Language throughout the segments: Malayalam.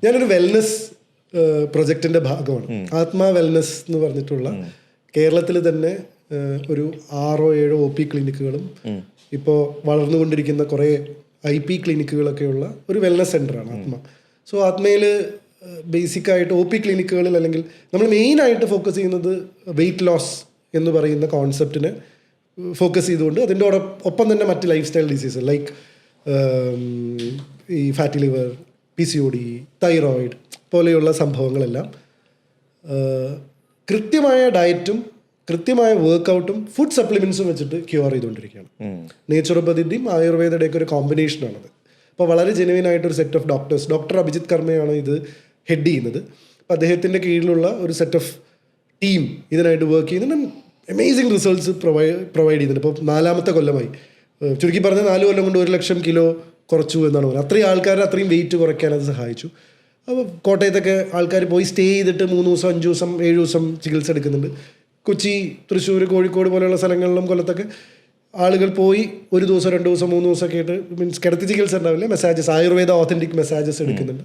ഞാനൊരു വെൽനസ് പ്രൊജക്റ്റിൻ്റെ ഭാഗമാണ്. ആത്മാ വെൽനസ് എന്ന് പറഞ്ഞിട്ടുള്ള കേരളത്തിൽ തന്നെ ഒരു 6-7 OP ക്ലിനിക്കുകളും ഇപ്പോൾ വളർന്നുകൊണ്ടിരിക്കുന്ന കുറേ IP ക്ലിനിക്കുകളൊക്കെയുള്ള ഒരു വെൽനസ് സെൻ്ററാണ് ആത്മ. സോ ആത്മയിൽ ബേസിക്കായിട്ട് OP ക്ലിനിക്കുകളിൽ അല്ലെങ്കിൽ നമ്മൾ മെയിനായിട്ട് ഫോക്കസ് ചെയ്യുന്നത് വെയ്റ്റ് ലോസ് എന്ന് പറയുന്ന കോൺസെപ്റ്റിനെ ഫോക്കസ് ചെയ്തുകൊണ്ട് അതിൻ്റെ ഒപ്പം തന്നെ മറ്റ് ലൈഫ് സ്റ്റൈൽ ഡിസീസ് ലൈക്ക് ഈ ഫാറ്റി ലിവർ, PCOD, തൈറോയിഡ് പോലെയുള്ള സംഭവങ്ങളെല്ലാം കൃത്യമായ ഡയറ്റും കൃത്യമായ വർക്കൗട്ടും ഫുഡ് സപ്ലിമെൻറ്റ്സും വെച്ചിട്ട് ക്യൂർ ചെയ്തുകൊണ്ടിരിക്കുകയാണ്. നേച്ചുറോപ്പതിൻ്റെയും ആയുർവേദയുടെയൊക്കെ ഒരു കോമ്പിനേഷനാണത്. അപ്പോൾ വളരെ ജെനുവിനായിട്ടൊരു set of doctors, doctor Abhijith കർമ്മയാണ് ഇത് ഹെഡ് ചെയ്യുന്നത്. അപ്പോൾ അദ്ദേഹത്തിൻ്റെ കീഴിലുള്ള ഒരു സെറ്റ് ഓഫ് ടീം ഇതിനായിട്ട് വർക്ക് ചെയ്യുന്നുണ്ട്. അമേസിങ് റിസൾട്ട്സ് പ്രൊവൈഡ് ചെയ്യുന്നുണ്ട്. ഇപ്പോൾ 4ാമത്തെ കൊല്ലമായി. ചുരുക്കി പറഞ്ഞാൽ 4 കൊല്ലം കൊണ്ട് 1 ലക്ഷം കിലോ കുറച്ചു എന്നാണ് പറയുന്നത്. അത്രയും ആൾക്കാരെ അത്രയും വെയിറ്റ് കുറയ്ക്കാൻ അത് സഹായിച്ചു. അപ്പോൾ കോട്ടയത്തൊക്കെ ആൾക്കാർ പോയി സ്റ്റേ ചെയ്തിട്ട് 3 ദിവസം 5 ദിവസം 7 ദിവസം ചികിത്സ എടുക്കുന്നുണ്ട്. കൊച്ചി, തൃശ്ശൂർ, കോഴിക്കോട് പോലെയുള്ള സ്ഥലങ്ങളിലും കൊല്ലത്തൊക്കെ ആളുകൾ പോയി 1 ദിവസം 2 ദിവസം 3 ദിവസമൊക്കെ ആയിട്ട് മീൻസ് കിടത്തി ചികിത്സ ഉണ്ടാവില്ല, മെസ്സാജസ്, ആയുർവേദ ഓത്തൻറ്റിക് മെസ്സാജസ് എടുക്കുന്നുണ്ട്.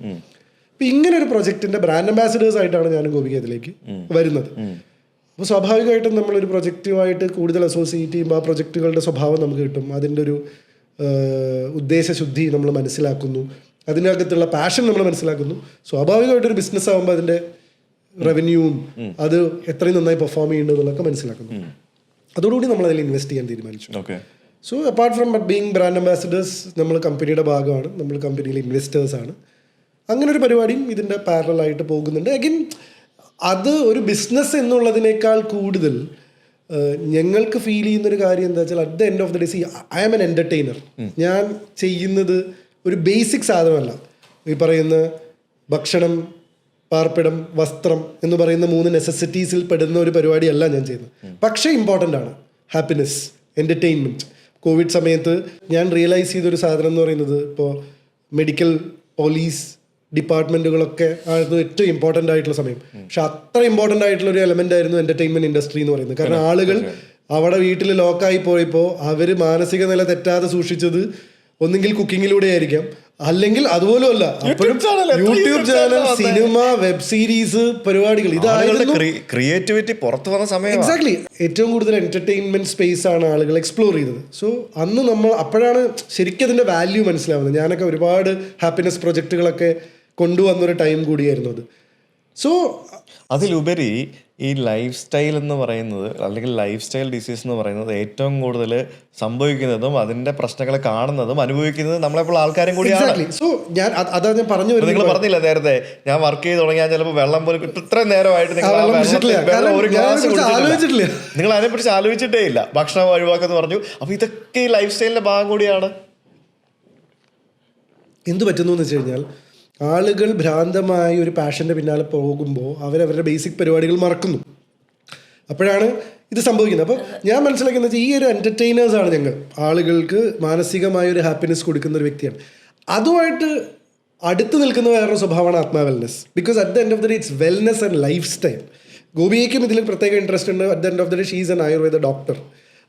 അപ്പോൾ ഇങ്ങനെ ഒരു പ്രൊജക്റ്റിൻ്റെ ബ്രാൻഡ് അംബാസിഡേഴ്സ് ആയിട്ടാണ് ഞാനും ഗോപിക ഇതിലേക്ക് വരുന്നത്. അപ്പോൾ സ്വാഭാവികമായിട്ടും നമ്മളൊരു പ്രൊജക്റ്റുമായിട്ട് കൂടുതൽ അസോസിയേറ്റ് ചെയ്യുമ്പോൾ ആ പ്രൊജക്റ്റുകളുടെ സ്വഭാവം നമുക്ക് കിട്ടും. അതിൻ്റെ ഒരു ഉദ്ദേശശുദ്ധി നമ്മൾ മനസ്സിലാക്കുന്നു, അതിനകത്തുള്ള പാഷൻ നമ്മൾ മനസ്സിലാക്കുന്നു. സ്വാഭാവികമായിട്ടൊരു ബിസിനസ് ആകുമ്പോൾ അതിൻ്റെ റവന്യൂവും അത് എത്രയും നന്നായി പെർഫോം ചെയ്യുന്നുണ്ടെന്നുള്ളതൊക്കെ മനസ്സിലാക്കുന്നു. അതോടുകൂടി നമ്മൾ അതിൽ ഇൻവെസ്റ്റ് ചെയ്യാൻ തീരുമാനിച്ചു. So apart from being brand ambassadors, നമ്മൾ കമ്പനിയുടെ ഭാഗമാണ്, നമ്മൾ കമ്പനിയിലെ ഇൻവെസ്റ്റേഴ്സാണ്. അങ്ങനെ ഒരു പരിപാടിയും ഇതിൻ്റെ പാരലായിട്ട് പോകുന്നുണ്ട്. അഗൈൻ അത് ഒരു ബിസിനസ് എന്നുള്ളതിനേക്കാൾ കൂടുതൽ ഞങ്ങൾക്ക് ഫീൽ ചെയ്യുന്നൊരു കാര്യം എന്താ വെച്ചാൽ at the end of the day I am an entertainer. ഞാൻ ചെയ്യുന്നത് ഒരു ബേസിക് സാധനമല്ല. ഈ പറയുന്ന ഭക്ഷണം, പാർപ്പിടം, വസ്ത്രം എന്ന് പറയുന്ന 3 നെസസിറ്റീസിൽ പെടുന്ന ഒരു പരിപാടിയല്ല ഞാൻ ചെയ്യുന്നത്. പക്ഷേ ഇമ്പോർട്ടൻ്റ് ആണ് ഹാപ്പിനെസ്, എൻ്റർടൈൻമെൻറ്റ്. കോവിഡ് സമയത്ത് ഞാൻ റിയലൈസ് ചെയ്തൊരു സാധനം എന്ന് പറയുന്നത് ഇപ്പോൾ മെഡിക്കൽ, പോലീസ് ഡിപ്പാർട്ട്മെൻറ്റുകളൊക്കെ ആയിരുന്നു ഏറ്റവും ഇമ്പോർട്ടൻ്റ് ആയിട്ടുള്ള സമയം. പക്ഷെ അത്ര ഇമ്പോർട്ടൻ്റ് ആയിട്ടുള്ള ഒരു എലമെൻ്റ് ആയിരുന്നു എൻ്റർടൈൻമെൻറ്റ് ഇൻഡസ്ട്രി എന്ന് പറയുന്നത്. കാരണം ആളുകൾ അവിടെ വീട്ടിൽ ലോക്കായി പോയപ്പോൾ അവർ മാനസിക നില തെറ്റാതെ സൂക്ഷിച്ചത് ഒന്നുകിൽ കുക്കിങ്ങിലൂടെ ആയിരിക്കാം, അല്ലെങ്കിൽ അതുപോലും അല്ല അപ്പോഴും YouTube channel, cinema, web series പരിപാടികൾ, ഇതായിരുന്നു ക്രിയേറ്റിവിറ്റി പുറത്തു വന്ന സമയം. എക്സാക്ട്ലി. ഏറ്റവും കൂടുതൽ എൻ്റർടൈൻമെൻറ്റ് സ്പേസ് ആണ് ആളുകൾ എക്സ്പ്ലോർ ചെയ്തത്. സോ അന്ന് നമ്മൾ അപ്പോഴാണ് ശരിക്കും അതിൻ്റെ വാല്യൂ മനസ്സിലാവുന്നത്. ഞാനൊക്കെ ഒരുപാട് ഹാപ്പിനെസ് പ്രൊജക്റ്റുകളൊക്കെ കൊണ്ടുവന്നൊരു ടൈം കൂടിയായിരുന്നു അത്. സോ അതിലുപരി ഈ ലൈഫ് സ്റ്റൈൽ എന്ന് പറയുന്നത്, അല്ലെങ്കിൽ ലൈഫ് സ്റ്റൈൽ ഡിസീസ് എന്ന് പറയുന്നത് ഏറ്റവും കൂടുതൽ സംഭവിക്കുന്നതും അതിന്റെ പ്രശ്നങ്ങൾ കാണുന്നതും അനുഭവിക്കുന്നതും നമ്മളെപ്പോൾ ആൾക്കാരും കൂടിയാണ്. സോ ഞാൻ അതാ ഞാൻ പറഞ്ഞു വരുന്നത്. നിങ്ങൾ പറഞ്ഞില്ല നേരത്തെ, ഞാൻ വർക്ക് ചെയ്ത് തുടങ്ങിയാൽ ചിലപ്പോൾ വെള്ളം പോലും ഇത്രയും നേരമായിട്ട് നിങ്ങൾ ഒരു ഗ്ലാസ് കുടിച്ചിട്ടില്ല. നിങ്ങൾ അതിനെക്കുറിച്ച് ആലോചിച്ചിട്ടേ ഇല്ല. ഭക്ഷണം ഒഴിവാക്കെന്ന് പറഞ്ഞു. അപ്പോൾ ഇതൊക്കെ ഈ ലൈഫ് സ്റ്റൈലിന്റെ ഭാഗം കൂടിയാണ്. എന്ത് പറ്റുന്നു എന്ന് വെച്ച് കഴിഞ്ഞാൽ ആളുകൾ ഭ്രാന്തമായി ഒരു പാഷൻ്റെ പിന്നാലെ പോകുമ്പോൾ അവരവരുടെ ബേസിക് പരിപാടികൾ മറക്കുന്നു. അപ്പോഴാണ് ഇത് സംഭവിക്കുന്നത്. അപ്പോൾ ഞാൻ മനസ്സിലാക്കുന്നത് ഈ ഒരു എൻ്റർടൈനേഴ്സാണ് ഞങ്ങൾ. ആളുകൾക്ക് മാനസികമായ ഒരു ഹാപ്പിനെസ് കൊടുക്കുന്ന ഒരു വ്യക്തിയാണ്. അതുമായിട്ട് അടുത്ത് നിൽക്കുന്ന വേറൊരു സ്വഭാവമാണ് Atma wellness. Because at the end of the day it's wellness and lifestyle. ഗോപിയയ്ക്കും ഇതിൽ പ്രത്യേക ഇൻട്രസ്റ്റ് ഉണ്ട്. At the end of the day she is an Ayurveda doctor.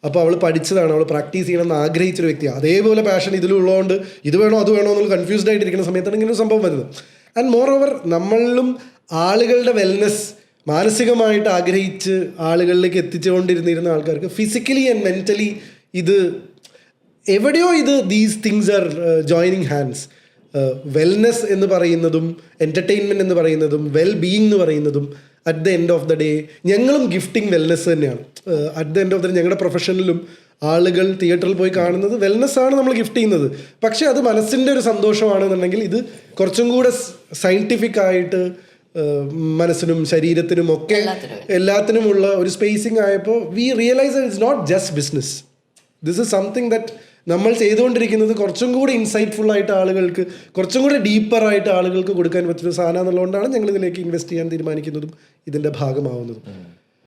അപ്പോൾ അവൾ പഠിച്ചതാണ്, അവൾ പ്രാക്ടീസ് ചെയ്യണമെന്ന് ആഗ്രഹിച്ചൊരു വ്യക്തിയാണ്. അതേപോലെ പാഷൻ ഇതിലുള്ളതുകൊണ്ട് ഇത് വേണോ അത് വേണോ എന്നുള്ള കൺഫ്യൂസ്ഡ് ആയിട്ടിരിക്കുന്ന സമയത്താണ് ഇങ്ങനെ ഒരു സംഭവം വരുന്നത്. ആൻഡ് മോർ ഓവർ നമ്മളിലും ആളുകളുടെ വെൽനെസ് മാനസികമായിട്ട് ആഗ്രഹിച്ച് ആളുകളിലേക്ക് എത്തിച്ചുകൊണ്ടിരുന്നിരുന്ന ആൾക്കാർക്ക് ഫിസിക്കലി ആൻഡ് മെൻ്റലി ഇത് എവിടെയോ these things are joining hands. Wellness എന്ന് പറയുന്നതും എൻ്റർടൈൻമെൻറ്റ് എന്ന് പറയുന്നതും വെൽ ബീയിങ് എന്ന് പറയുന്നതും at the end of the day ഞങ്ങളും ഗിഫ്റ്റിംഗ് വെൽനെസ് തന്നെയാണ്. At the end of the day ഞങ്ങളുടെ പ്രൊഫഷനിലും ആളുകൾ തിയേറ്ററിൽ പോയി കാണുന്നത് വെൽനെസ്സാണ് നമ്മൾ ഗിഫ്റ്റ് ചെയ്യുന്നത്. പക്ഷേ അത് മനസ്സിൻ്റെ ഒരു സന്തോഷമാണെന്നുണ്ടെങ്കിൽ ഇത് കുറച്ചും കൂടെ സയൻറ്റിഫിക് ആയിട്ട് മനസ്സിനും ശരീരത്തിനും ഒക്കെ എല്ലാത്തിനുമുള്ള ഒരു സ്പേസിങ് ആയപ്പോൾ we realise it's not just business. This is something that നമ്മൾ ചെയ്തുകൊണ്ടിരിക്കുന്നത് കുറച്ചും കൂടി ഇൻസൈറ്റ്ഫുൾ ആയിട്ട് ആളുകൾക്ക്, കുറച്ചും കൂടി ഡീപ്പറായിട്ട് ആളുകൾക്ക് കൊടുക്കാൻ പറ്റുന്ന സാധനം എന്നുള്ളതുകൊണ്ടാണ് ഞങ്ങൾ ഇതിലേക്ക് ഇൻവെസ്റ്റ് ചെയ്യാൻ തീരുമാനിക്കുന്നതും ഇതിൻ്റെ ഭാഗമാവുന്നതും.